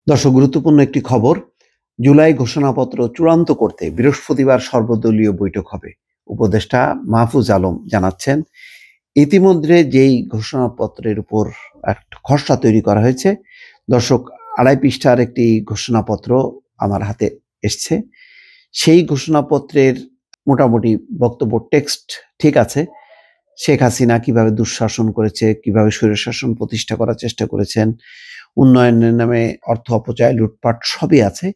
দর্শক, গুরুত্বপূর্ণ একটি খবর। জুলাই ঘোষণাপত্র চূড়ান্ত করতে বৃহস্পতিবার সর্বদলীয় বৈঠক হবে। উপদেষ্টা মাহফুজ আলম জানাচ্ছেন, ইতিমধ্যে যেই ঘোষণাপত্রের উপর একটা খসড়া তৈরি করা হয়েছে। দর্শক, 2.5 পৃষ্ঠার একটি ঘোষণাপত্র আমার হাতে এসছে। সেই ঘোষণাপত্রের মোটামুটি বক্তব্য টেক্সট ঠিক আছে। শেখ হাসিনা কিভাবে দুঃশাসন করেছে, কিভাবে স্বৈরশাসন প্রতিষ্ঠা করার চেষ্টা করেছেন, উন্নয়নের নামে অর্থ অপচয়, লুটপাট সবই আছে।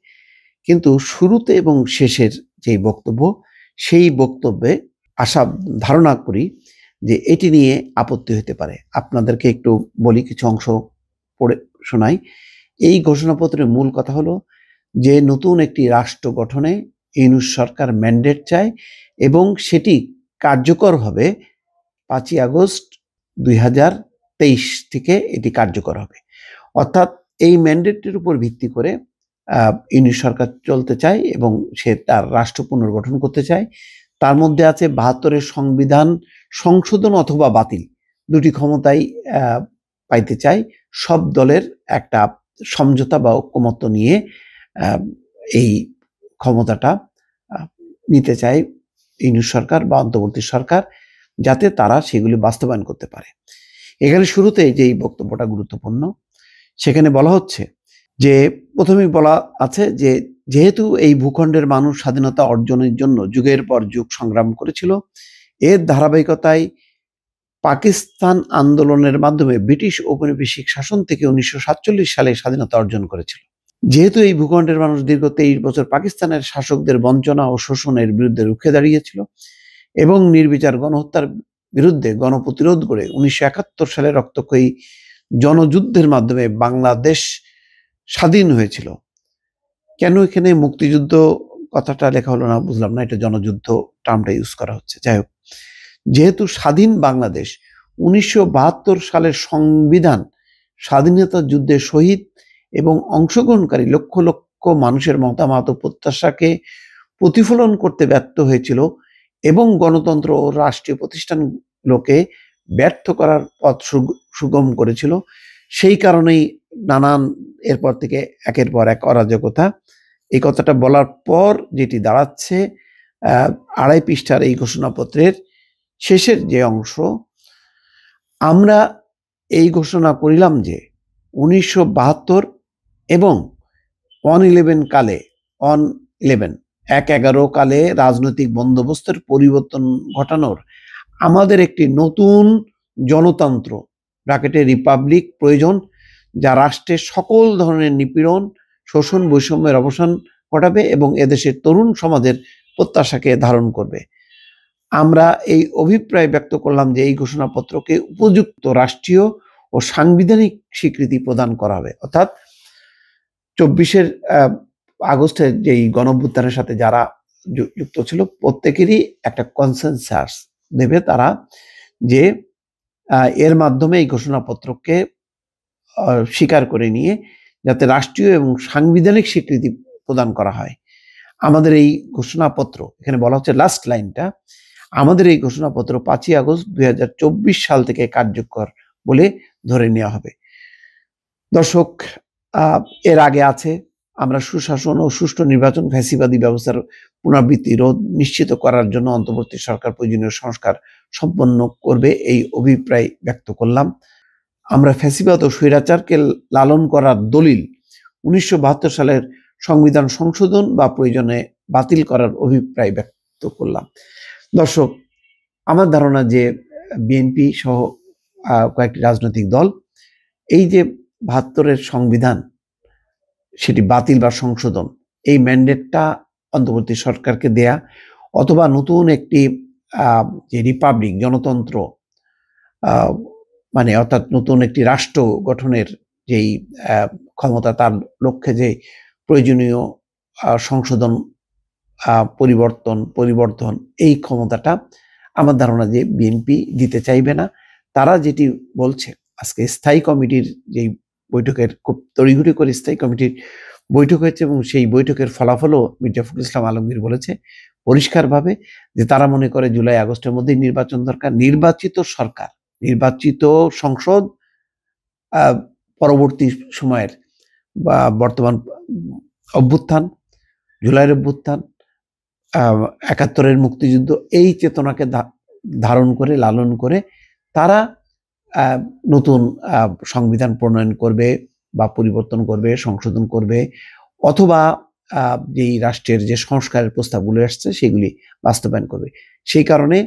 কিন্তু শুরুতে এবং শেষের যেই বক্তব্য, সেই বক্তব্যে ধারণা করি যে এটি নিয়ে আপত্তি হতে পারে। আপনাদেরকে একটু বলি, কিছু অংশ পড়ে শোনাই। এই ঘোষণাপত্রের মূল কথা হলো যে নতুন একটি রাষ্ট্র গঠনে ইউনূস সরকার ম্যান্ডেট চায় এবং সেটি কার্যকর হবে 5ই আগস্ট 2023 থেকে এটি কার্যকর হবে। অর্থাৎ এই ম্যান্ডেটের উপর ভিত্তি করে ইউনূস সরকার চলতে চায় এবং সে তার রাষ্ট্র পুনর্গঠন করতে চায়। তার মধ্যে আছে 72-এর সংবিধান সংশোধন অথবা বাতিল, দুটি ক্ষমতাই পাইতে চায়। সব দলের একটা সমঝোতা বা ঐকমত্য নিয়ে এই ক্ষমতাটা নিতে চায় ইউনূস সরকার বা অন্তর্বর্তী সরকার, যাতে তারা সেগুলি বাস্তবায়ন করতে পারে। এখানে শুরুতে যেই বক্তব্যটা গুরুত্বপূর্ণ, সেখানে বলা হচ্ছে যে প্রথমেই বলা আছে যে যেহেতু এই ভূখণ্ডের মানুষ স্বাধীনতা অর্জনের জন্য যুগের পর যুগ সংগ্রাম করেছিল, এর ধারাবাহিকতায় পাকিস্তান আন্দোলনের মাধ্যমে ব্রিটিশ ঔপনিবেশিক শাসন থেকে 1947 সালে স্বাধীনতা অর্জন করেছিল। যেহেতু এই ভূখণ্ডের মানুষ দীর্ঘ 23 বছর পাকিস্তানের শাসকদের বঞ্চনা ও শোষণের বিরুদ্ধে রুখে দাঁড়িয়েছিল এবং নির্বিচার গণহত্যার বিরুদ্ধে গণপ্রতিরোধ করে 1971 সালে রক্তক্ষয়ী জনযুদ্ধের মাধ্যমে বাংলাদেশ স্বাধীন হয়েছিল। কেন এখানে মুক্তিযুদ্ধ কথাটা লেখা হলো না বুঝলাম না, এটা জনযুদ্ধ টার্মটা ইউজ করা হচ্ছে। যাই হোক, যেহেতু স্বাধীন বাংলাদেশ 1972 সালের সংবিধান স্বাধীনতা যুদ্ধে শহীদ এবং অংশগ্রহণকারী লক্ষ লক্ষ মানুষের মতামত ও প্রত্যাশাকে প্রতিফলন করতে ব্যর্থ হয়েছিল এবং গণতন্ত্র ও রাষ্ট্রীয় প্রতিষ্ঠানগুলোকে ব্যর্থ করার পথ সুগম করেছিল। সেই কারণেই নানান এরপর থেকে একের পর এক অরাজকতা। এই কথাটা বলার পর যেটি দাঁড়াচ্ছে, 2.5 পৃষ্ঠার এই ঘোষণাপত্রের শেষের যে অংশ, আমরা এই ঘোষণা করিলাম যে 1972 এবং 1/11 কালে 1/11 কালে রাজনৈতিক বন্দোবস্তের পরিবর্তন ঘটানোর আমাদের একটি নতুন জনতন্ত্র ব্র্যাকেটে রিপাবলিক প্রয়োজন, যা রাষ্ট্রের সকল ধরনের নিপীড়ন, শোষণ, বৈষম্যের অবসান ঘটাবে এবং এদেশের তরুণ সমাজের প্রত্যাশাকে ধারণ করবে। আমরা এই অভিপ্রায় ব্যক্ত করলাম যে এই ঘোষণাপত্রকে উপযুক্ত রাষ্ট্রীয় ও সাংবিধানিক স্বীকৃতি প্রদান করা হবে। অর্থাৎ 24 আগস্টের যেই গণঅভ্যুত্থানের সাথে যারা যুক্ত ছিল প্রত্যেকেরই একটা কনসেনসাস দেবে তারা, যে এর মাধ্যমে এই ঘোষণাপত্রকে স্বীকার করে নিয়ে যাতে রাষ্ট্রীয় এবং সাংবিধানিক স্বীকৃতি প্রদান করা হয়। আমাদের এই ঘোষণাপত্র, এখানে বলা হচ্ছে লাস্ট লাইনটা, আমাদের এই ঘোষণাপত্র 5ই আগস্ট 2024 সাল থেকে কার্যকর বলে ধরে নেওয়া হবে। দর্শক, এর আগে আছে আমরা সুশাসন ও সুষ্ঠু নির্বাচন, ফ্যাসিবাদী ব্যবস্থার পুনরাবৃত্তি রোধ নিশ্চিত করার জন্য অন্তর্বর্তী সরকার প্রয়োজনীয় সংস্কার সম্পন্ন করবে, এই অভিপ্রায় ব্যক্ত করলাম। আমরা ফ্যাসিবাদ ও স্বৈরাচারকে লালন করার দলিল 1972 সালের সংবিধান সংশোধন বা প্রয়োজনে বাতিল করার অভিপ্রায় ব্যক্ত করলাম। দর্শক, আমার ধারণা যে বিএনপি সহ কয়েকটি রাজনৈতিক দল এই যে 72-এর সংবিধান সেটি বাতিল বা সংশোধন, এই ম্যান্ডেটটা অন্তর্বর্তী সরকারকে দেয়া অথবা নতুন একটি যে রিপাবলিক জনতন্ত্র মানে অর্থাৎ নতুন একটি রাষ্ট্র গঠনের যেই ক্ষমতা, তার লক্ষ্যে যে প্রয়োজনীয় সংশোধন, পরিবর্তন এই ক্ষমতাটা আমার ধারণা যে বিএনপি দিতে চাইবে না। তারা যেটি বলছে, আজকে স্থায়ী কমিটির যেই বৈঠকের খুব তড়িঘড়ি করে স্থায়ী কমিটির বৈঠক হয়েছে এবং সেই বৈঠকের ফলাফলও মির্জা ফখরুল ইসলাম আলমগীর বলেছে পরিষ্কারভাবে যে তারা মনে করে জুলাই আগস্টের মধ্যেই নির্বাচন দরকার। নির্বাচিত সরকার, নির্বাচিত সংসদ পরবর্তী সময়ের বা বর্তমান অভ্যুত্থান, জুলাইয়ের অভ্যুত্থান, ৭১-এর মুক্তিযুদ্ধ, এই চেতনাকে ধারণ করে, লালন করে তারা নতুন সংবিধান প্রণয়ন করবে বা পরিবর্তন করবে, সংশোধন করবে, অথবা যেই রাষ্ট্রের যে সংস্কারের প্রস্তাবগুলো আসছে সেগুলি বাস্তবায়ন করবে। সেই কারণে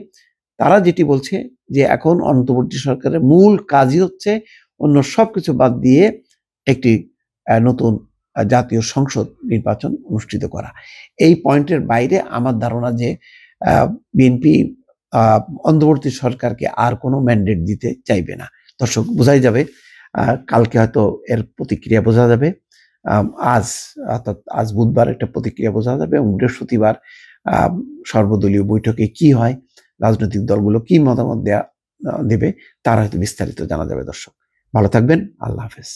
তারা যেটি বলছে যে এখন অন্তর্বর্তী সরকারের মূল কাজই হচ্ছে অন্য সবকিছু বাদ দিয়ে একটি নতুন জাতীয় সংসদ নির্বাচন অনুষ্ঠিত করা। এই পয়েন্টের বাইরে আমার ধারণা যে বিএনপি অন্তর্বর্তী সরকারকে আর কোনো ম্যান্ডেট দিতে চাইবে না। দর্শক, বোঝাই যাবে, কালকে হয়তো এর প্রতিক্রিয়া বোঝা যাবে। অর্থাৎ আজ বুধবার একটা প্রতিক্রিয়া বোঝা যাবে এবং বৃহস্পতিবার সর্বদলীয় বৈঠকে কি হয়, রাজনৈতিক দলগুলো কি মতামত দেবে, তার হয়তো বিস্তারিত জানা যাবে। দর্শক, ভালো থাকবেন। আল্লাহ হাফেজ।